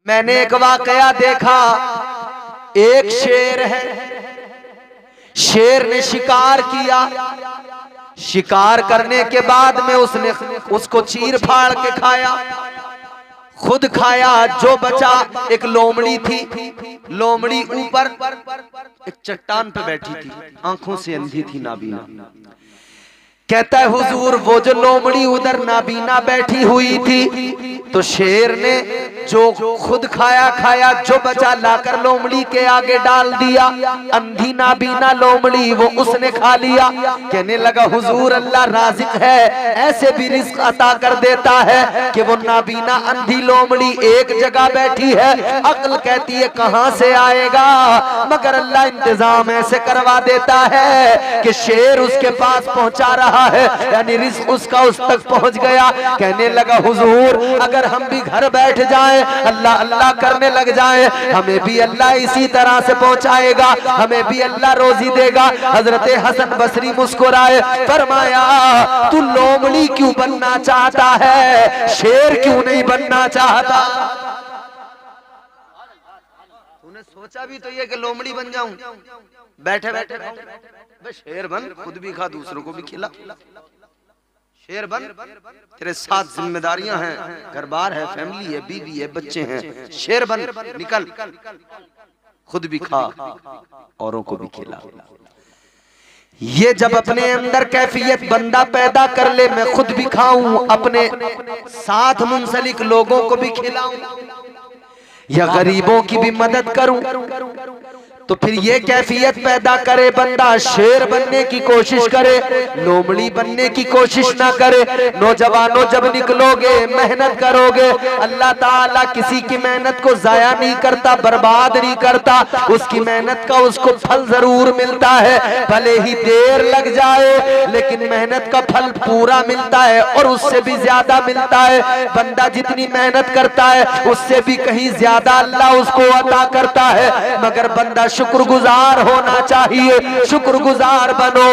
मैंने एक वाकया देखा। एक शेर है, शेर ने शिकार किया। शिकार करने के बाद में उसने उसको चीर फाड़ के खाया, खुद खाया। जो बचा एक लोमड़ी थी, लोमड़ी ऊपर एक चट्टान पे बैठी थी, आंखों से अंधी थी, नाबीना। कहता है हुजूर वो जो लोमड़ी उधर नाबीना बैठी हुई थी, तो शेर ने जो खुद खाया खाया, जो बचा लाकर लोमड़ी के आगे डाल दिया। अंधी नाबीना लोमड़ी वो उसने खा लिया। कहने लगा हुजूर अल्लाह राज़िक है, ऐसे भी रिज़्क अता कर देता है कि वो नाबीना अंधी लोमड़ी एक जगह बैठी है। अक्ल कहती है कहां से आएगा, मगर अल्लाह इंतजाम ऐसे करवा देता है कि शेर उसके पास पहुंचा रहा है, यानी रिज़्क उसका उस तक पहुंच गया। कहने लगा हुजूर अगर हम भी घर बैठ जाएं, अल्लाह अल्लाह करने लग जाएं, हमें भी अल्लाह इसी तरह से पहुंचाएगा, हमें भी अल्लाह रोजी देगा। हजरत हसन बसरी मुस्कुराए, फरमाया तू लोमड़ी क्यों बनना चाहता है, शेर क्यों नहीं बनना चाहता? तूने सोचा भी तो ये कि लोमड़ी बन जाऊं? बैठे बैठे शेर बन, खुद भी खा, दूसरों को भी खिला। शेर बन, तेरे साथ जिम्मेदारियां हैं, घर बार है, फैमिली है, बीवी है, बच्चे हैं। शेर बन, निकल, खुद भी खा, औरों को भी खिला। ये जब अपने अंदर कैफियत बंदा पैदा कर ले, मैं खुद भी खाऊं, अपने साथ मुंसलिक लोगों को भी खिलाऊं, या गरीबों की भी मदद करूं, तो फिर ये कैफियत पैदा करे बंदा, शेर बनने की कोशिश करे, लोमड़ी बनने की कोशिश ना करे। नौजवानों जब निकलोगे, मेहनत करोगे, अल्लाह ताला किसी की मेहनत को जाया नहीं करता, बर्बाद नहीं करता। उसकी मेहनत का उसको फल जरूर मिलता है, भले ही देर लग जाए, लेकिन मेहनत का फल पूरा मिलता है और उससे भी ज्यादा मिलता है। बंदा जितनी मेहनत करता है उससे भी कहीं ज्यादा अल्लाह उसको अता करता है। मगर बंदा शुक्रगुजार होना चाहिए, शुक्रगुजार बनो,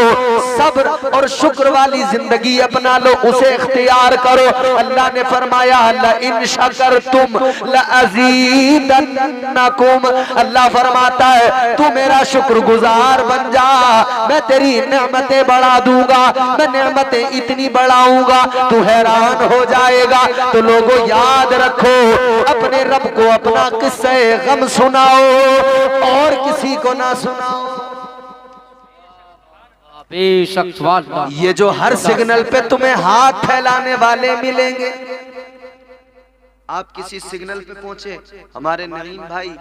सब्र और शुक्र वाली जिंदगी अपना लो, उसे इख्तियार करो। अल्लाह ने फरमाया इन शकरतुम लअज़ीदन्नकुम, अल्लाह फरमाता है तू मेरा शुक्रगुजार बन जा, मैं तेरी नेमतें बढ़ा दूंगा, मैं नेमतें इतनी बढ़ाऊंगा तू हैरान हो जाएगा। तो लोगों याद रखो, अपने रब को अपना किस्से गम सुनाओ और किसी को ना सुनाओ। ये जो हर सिग्नल पे तुम्हें हाथ फैलाने वाले मिलेंगे, आप किसी सिग्नल पे पहुंचे, हमारे नईम भाई,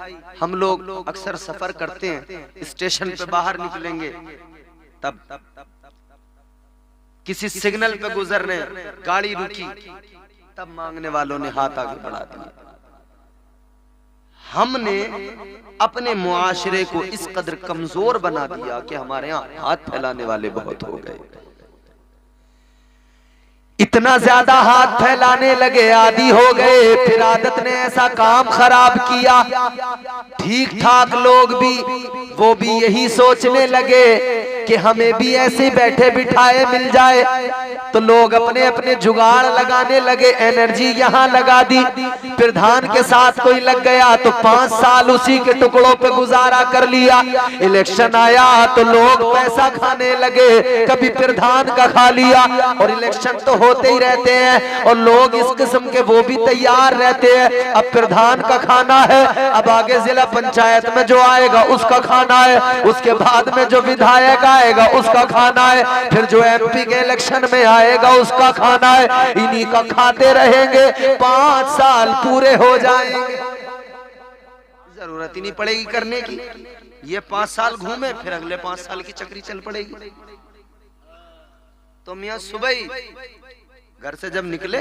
हम लोग अक्सर सफर करते हैं, स्टेशन पे बाहर निकलेंगे, तब किसी सिग्नल पे गुजर रहे, गाड़ी रुकी, तब मांगने वालों ने हाथ आगे बढ़ा दिया। हमने अपने मुआशरे को इस कदर कमजोर बना दिया कि हमारे यहाँ हाथ फैलाने वाले बहुत हो गए। इतना ज्यादा हाथ फैलाने लगे, आदी हो गए, फिर आदत ने ऐसा काम खराब किया, ठीक ठाक लोग भी वो भी यही सोचने लगे कि हमें भी ऐसे बैठे बिठाए मिल जाए, तो लोग अपने अपने जुगाड़ लगाने लगे, एनर्जी यहाँ लगा दी। प्रधान के साथ कोई लग गया तो 5 साल उसी के टुकड़ों पे गुजारा कर लिया। इलेक्शन आया तो लोग पैसा खाने लगे, कभी प्रधान का खा लिया, और इलेक्शन तो होते ही रहते हैं और लोग इस किस्म के वो भी तैयार रहते हैं। अब प्रधान का खाना है, अब आगे जिला पंचायत में जो आएगा उसका खाना है, उसके बाद में जो विधायक आएगा उसका खाना है, फिर जो एमपी के इलेक्शन में आएगा उसका खाना है। इन्हीं का खाते रहेंगे, 5 साल पूरे हो जाएंगे, जरूरत ही नहीं पड़ेगी करने की। ये 5 साल घूमे, फिर अगले 5 साल की चक्री चल पड़ेगी। तो मियां सुबह ही घर से जब निकले,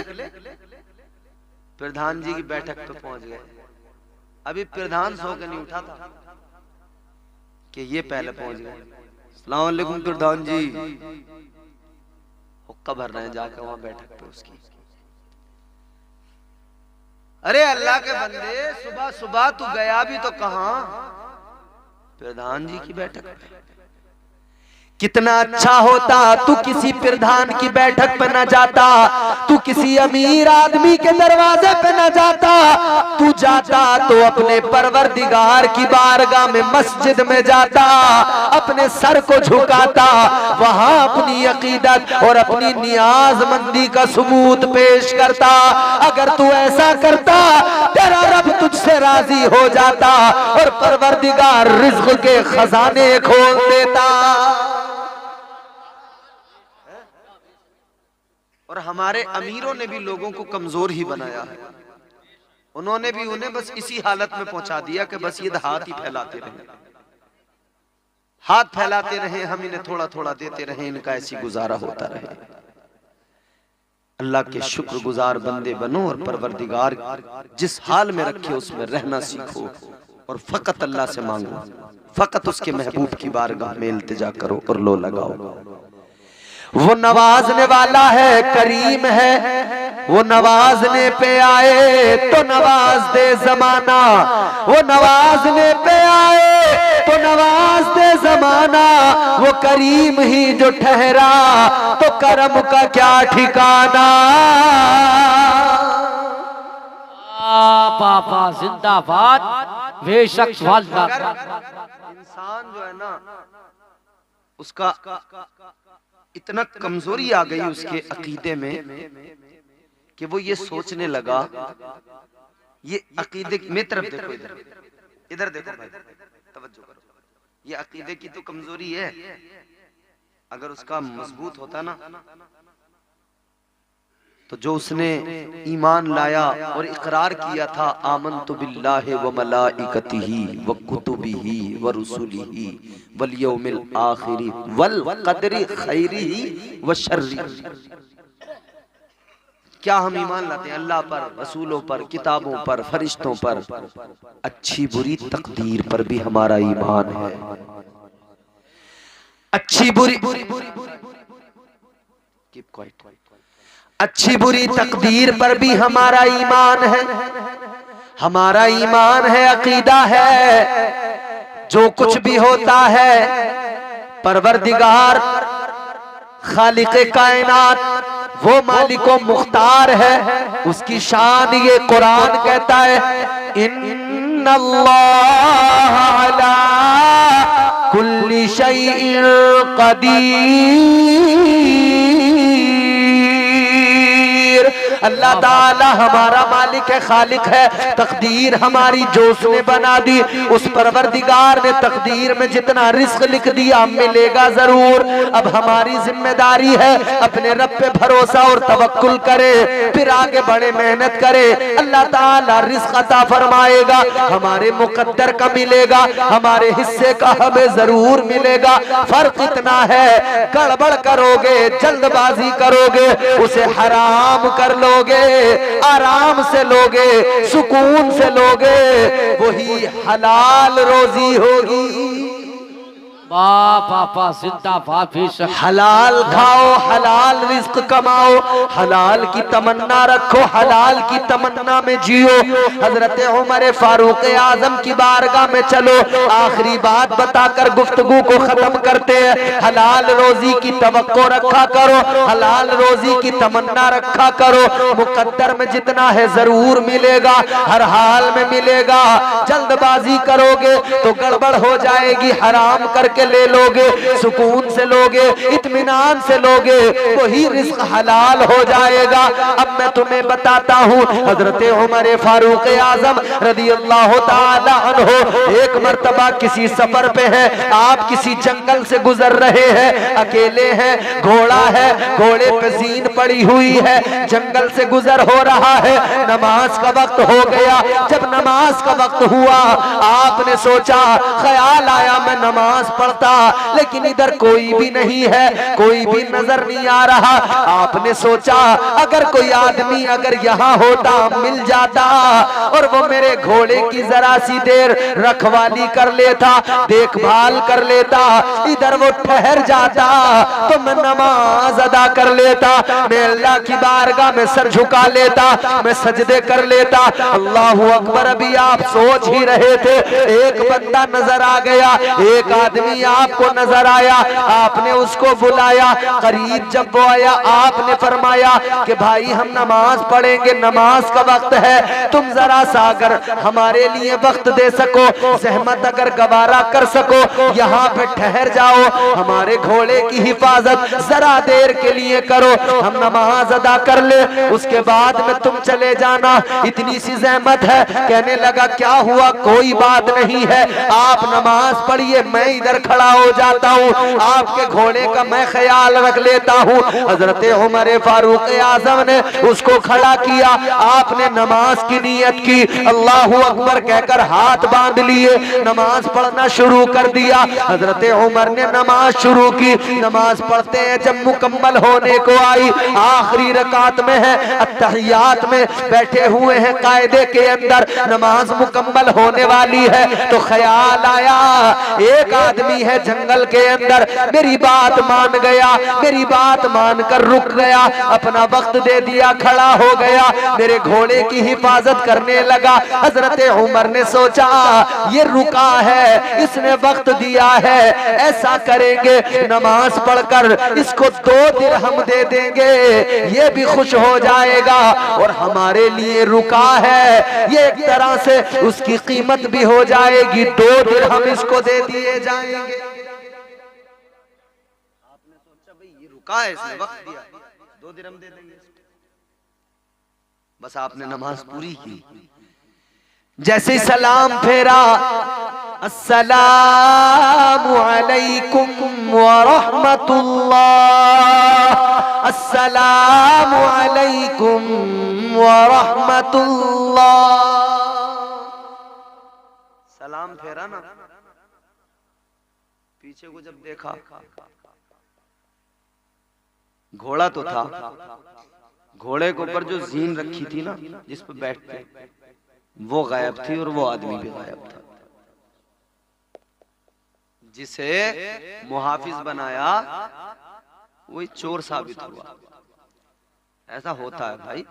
प्रधान जी की बैठक पे पहुंच गए। अभी प्रधान सो के नहीं उठा था कि ये पहले पहुंच गए। अस्सलाम वालेकुम प्रधान जी, हुक्का भर रहे हैं जाकर वहां बैठक पे उसकी। अरे अल्लाह के बंदे, सुबह सुबह तू गया भी तो कहां? प्रधान जी की बैठक पे। कितना अच्छा होता तू किसी प्रधान की बैठक पे न जाता, तू किसी अमीर आदमी के दरवाजे पे न जाता, तू जाता तो अपने परवरदिगार की बारगाह में मस्जिद में जाता, अपने सर को झुकाता, वहां अपनी अकीदत और अपनी नियाजमंदी का सबूत पेश करता। अगर तू ऐसा करता तेरा रब तुझसे राजी हो जाता और परवरदिगार रिज़्क़ के खजाने खोल देता। और हमारे अमीरों ने भी लोगों को कमजोर ही बनाया है। उन्होंने भी उन्हें बस इसी हालत में पहुंचा दिया कि बस ये हाथ ही फैलाते रहे, हाथ फैलाते रहे, हम इन्हें थोड़ा थोड़ा देते रहे, इनका ऐसी गुजारा होता रहे। अल्लाह के शुक्रगुजार बंदे बनो और परवरदिगार जिस हाल में रखे उसमें रहना सीखो और फकत अल्लाह से मांगो, फकत उसके महबूब की बारगाह में इल्तिजा करो और लो लगाओ। वो नवाजने वाला है, करीम है, वो नवाजने पे आए तो नवाज दे जमाना, वो नवाजने पे आए तो नवाज दे जमाना, वो करीम ही जो ठहरा तो करम का क्या ठिकाना। पापा जिंदाबाद, बेशक इंसान जो है ना उसका इतना कमजोरी आ गई उसके अकीदे में कि वो ये सोचने लगा, ये अकीदे में तरफ देखो, इधर देखो भाई, तवज्जो करो, ये अकीदे की तो कमजोरी है। अगर उसका मजबूत होता ना तो जो उसने ईमान लाया और इकरार किया था आमन्तु बिल्लाहि व मलाइकतिही व कुतुबिही व रुसुलिही वल यौमिल आखिरी वल क़दरी खैरिही व शर्रिही। क्या हम ईमान लाते हैं? अल्लाह पर, रसूलों पर, किताबों पर, फरिश्तों पर, अच्छी बुरी तकदीर पर भी हमारा ईमान है। अच्छी बुरी कीप क्वाइट, अच्छी बुरी तकदीर पर भी हमारा ईमान है। हमारा ईमान है, अकीदा है, जो कुछ भी होता है परवरदिगार खालिक़े कायनात वो मालिको मुख्तार है, उसकी शान ये कुरान कहता है इन्नल्लाह अला कुल्ली शैइन क़दीर। अल्लाह ताला हमारा मालिक है, खालिक है। तकदीर हमारी जो उसने बना दी, उस परवरदिगार ने तकदीर में जितना रिस्क लिख दिया मिलेगा जरूर। अब हमारी जिम्मेदारी है अपने रब पे भरोसा और तवक्कुल करे, फिर आगे बढ़े, मेहनत करे। अल्लाह ताला रिस्क अता फरमाएगा, हमारे मुकद्दर का मिलेगा, हमारे हिस्से का हमें जरूर मिलेगा। फर्क इतना है, गड़बड़ करोगे, जल्दबाजी करोगे, उसे हराम कर लोगे, आराम से लोगे, सुकून से लोगे, वही हलाल रोजी होगी। पापा जिंदाबाद, हलाल खाओ, हलाल रिस्क कमाओ, हलाल की तमन्ना रखो, हलाल की तमन्ना में जियो। हजरत उमर फारूक आजम की बारगाह में चलो, आखिरी बात बताकर गुफ्तगू को खत्म करते हैं। हलाल रोजी की तवक्को रखा करो, हलाल रोजी की तमन्ना रखा करो। मुकद्दर में जितना है जरूर मिलेगा, हर हाल में मिलेगा। जल्दबाजी करोगे तो गड़बड़ हो जाएगी, हराम करके ले लोगे, सुकून से लोगे, इत्मीनान से लोगे, वही रिस्क हलाल हो जाएगा। अब मैं तुम्हें बताता हूँ, हजरत उमर फारूक आजम रदियल्लाहु ताला अन्हो एक मर्तबा किसी सफर पे है, आप किसी जंगल से गुजर रहे हैं, अकेले हैं, घोड़ा है, घोड़े पे जीन पड़ी हुई है, जंगल से गुजर हो रहा है, नमाज का वक्त हो गया। जब नमाज का वक्त हुआ, आपने सोचा, ख्याल आया मैं नमाज पढ़ता, लेकिन इधर कोई भी नहीं है, कोई भी नजर नहीं आ रहा। आपने सोचा अगर कोई आदमी अगर यहाँ होता, मिल जाता और वो मेरे घोड़े की जरा सी देर रखवाली कर लेता, देखभाल कर लेता, इधर वो ठहर जाता तो मैं नमाज अदा कर लेता, मैं अल्लाह की बारगाह में सर झुका लेता, मैं सजदे कर लेता। अल्लाहू अकबर। अभी आप सोच ही रहे थे, एक बंदा नजर आ गया, एक आदमी कोई आपको नजर आया, आपने उसको बुलाया। करीब जब वो आया, आपने फरमाया कि भाई हम नमाज पढ़ेंगे, नमाज का वक्त है, तुम जरा सा अगर हमारे लिए वक्त दे सको, सहमत अगर गवारा कर सको, यहाँ पे ठहर जाओ, हमारे घोड़े की हिफाजत जरा देर के लिए करो, हम नमाज अदा कर ले, उसके बाद में तुम चले जाना, इतनी सी जहमत है। कहने लगा क्या हुआ, कोई बात नहीं है, आप नमाज पढ़िए, मैं इधर खड़ा हो जाता हूँ, आपके घोड़े का मैं ख्याल रख लेता हूँ। हजरत उमर फारूक आजम ने उसको खड़ा किया, आपने नमाज की नियत की, अल्लाहु अकबर कहकर हाथ बांध लिए, नमाज पढ़ना शुरू कर दिया। हजरत उमर ने नमाज शुरू की, नमाज पढ़ते हैं जब मुकम्मल होने को आई, आखिरी रकात में है, अत्तहियात में बैठे हुए हैं कायदे के अंदर, नमाज मुकम्मल होने वाली है, तो ख्याल आया एक आदमी है जंगल के अंदर, मेरी बात मान गया, मेरी बात मानकर रुक गया, अपना वक्त दे दिया, खड़ा हो गया, मेरे घोड़े की हिफाजत करने लगा। हजरत उमर ने सोचा ये रुका है, इसने वक्त दिया है, ऐसा करेंगे नमाज पढ़कर इसको 2 दिरहम दे देंगे, ये भी खुश हो जाएगा और हमारे लिए रुका है, ये एक तरह से उसकी कीमत भी हो जाएगी, 2 दिरहम इसको दे दिए जाएंगे। आपने सोचा भाई ये रुका है, इसने वक्त दिया, 2 दिरहम दे देंगे, बस आपने नमाज पूरी की। जैसे सलाम फेरा, अस्सलामु अलैकुम व रहमतुल्लाह, अस्सलामु अलैकुम व रहमतुल्लाह, सलाम फेरा ना, पीछे को जब देखा घोड़ा तो था, घोड़े के ऊपर जो जीन रखी थी ना जिस पर बैठते, वो गायब थी और वो आदमी भी गायब था। जिसे मुहाफिज बनाया वही चोर साबित हुआ। ऐसा होता है भाई,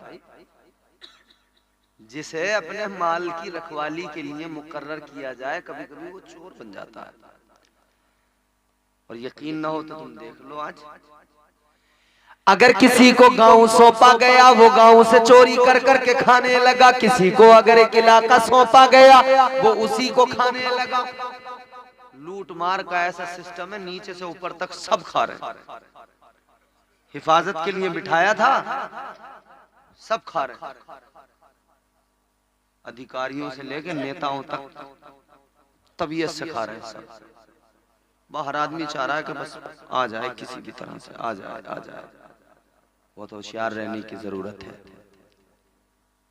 जिसे अपने माल की रखवाली के लिए मुकर्रर किया जाए, कभी कभी वो चोर बन जाता है। और यकीन ना हो तो तुम देख लो, आज अगर किसी को गांव सौंपा गया, वो गांव से चोरी कर करके खाने लगा, किसी को अगर एक इलाका सौंपा गया, वो उसी को खाने लगा। लूट मार का ऐसा सिस्टम है, नीचे से ऊपर तक सब खा रहे हैं। हिफाजत के लिए बिठाया था, सब खा रहे हैं, अधिकारियों से लेकर नेताओं तक तबीयत से खा रहे हैं सब। बाहर आदमी चाह रहा है कि बस आ जाए, किसी भी तरह से आ जाए, आ जाए। बहुत होशियार रहने की जरूरत है,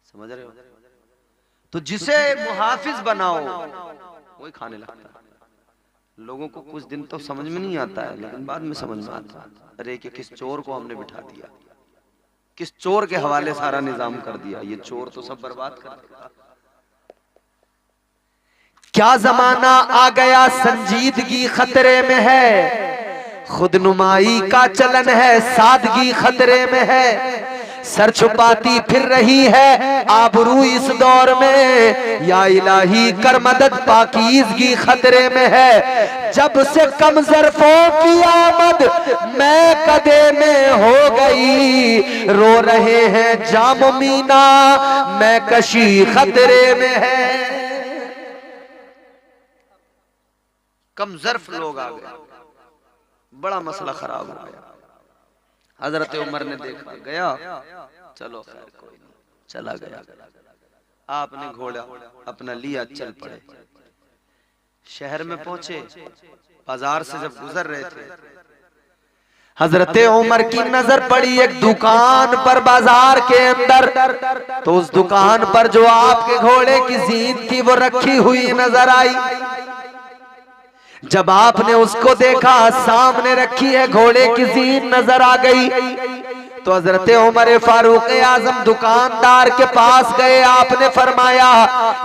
समझ रहे हो? तो जिसे मुहाफिज बनाओ वही खाने लगता है। लोगों को कुछ दिन तो समझ में नहीं आता है, लेकिन बाद में समझ में आता है, अरे कि किस चोर को हमने बिठा दिया, किस चोर के हवाले सारा निजाम कर दिया, ये चोर तो सब बर्बाद कर देगा। क्या जमाना आ गया, संजीदगी खतरे में है, खुदनुमाई का चलन है, सादगी खतरे में है, सर छुपाती फिर रही है आबरू इस दौर में, या इलाही कर मदद, पाकीज़गी खतरे में है। जब से कम ज़र्फ़ों की आमद मैं कदे में हो गई, रो रहे हैं जाम मीना, मैं कशी खतरे में है। कम ज़र्फ़ लोग आ गए, बड़ा मसला खराब हो गया। हजरत उमर ने देखा, गया, चलो खैर कोई नहीं, चला गया। आपने घोड़ा अपना लिया, चल पड़े। शहर में पहुंचे, बाजार से जब गुजर रहे थे, हजरत उमर की नजर पड़ी एक दुकान पर बाजार के अंदर, तो उस दुकान पर जो आपके घोड़े की जीन थी वो रखी हुई नजर आई। जब आपने उसको देखा, सामने रखी है घोड़े की जीन नजर आ गई, तो हजरत उमर फारूक आजम दुकानदार के पास गए। आपने फरमाया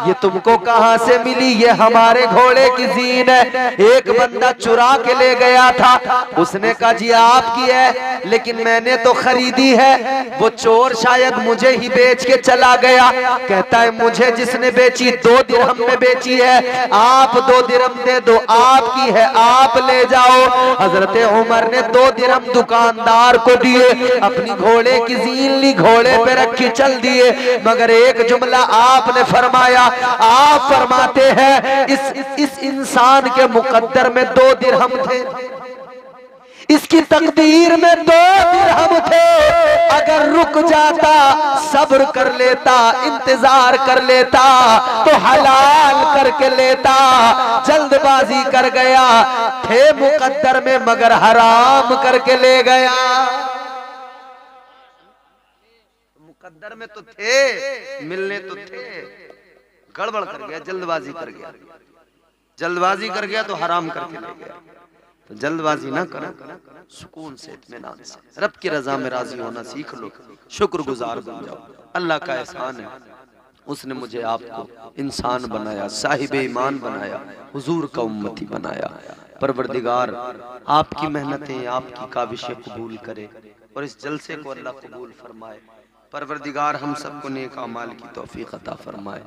ये तुमको कहां से मिली? ये हमारे घोड़े की जीन है, एक बंदा चुरा के ले गया था। उसने कहा जी आपकी है, लेकिन मैंने तो खरीदी है, वो चोर शायद मुझे ही बेच के चला गया। कहता है मुझे जिसने बेची 2 दिरहम में बेची है, आप 2 दिरहम दे दो, आपकी है, आप ले जाओ। हजरत उमर ने 2 दिरहम दुकानदार को दिए, अपनी घोड़े की जीन ली, घोड़े पे रखी, चल दिए। मगर एक जुमला आपने फरमाया, आप फरमाते हैं इस इंसान के मुकद्दर में 2 दिरहम थे, इसकी तकदीर में 2 दिरहम थे। अगर रुक जाता, सब्र कर लेता, इंतजार कर लेता तो हलाल करके लेता। जल्दबाजी कर गया, थे मुकद्दर में मगर हराम करके ले गया। मुकद्दर में तो थे, मिलने तो थे, गड़बड़ कर गया, जल्दबाजी कर गया। जल्दबाजी कर गया तो हराम करके ले गया। तो जल्दबाजी ना करो, सुकून से, इत्मीनान से, रब की रजा में राजी होना सीख लो, शुक्रगुजार बन जाओ। अल्लाह का एहसान है, उसने मुझे आपको इंसान बनाया, साहिब ईमान बनाया, हुजूर का उम्मती बनाया। परवरदिगार आपकी मेहनतें, आपकी काविशें कबूल करे और इस जलसे को अल्लाह कबूल फरमाए। परवरदिगार हम सबको नेक अमाल की तौफीक अता फरमाए।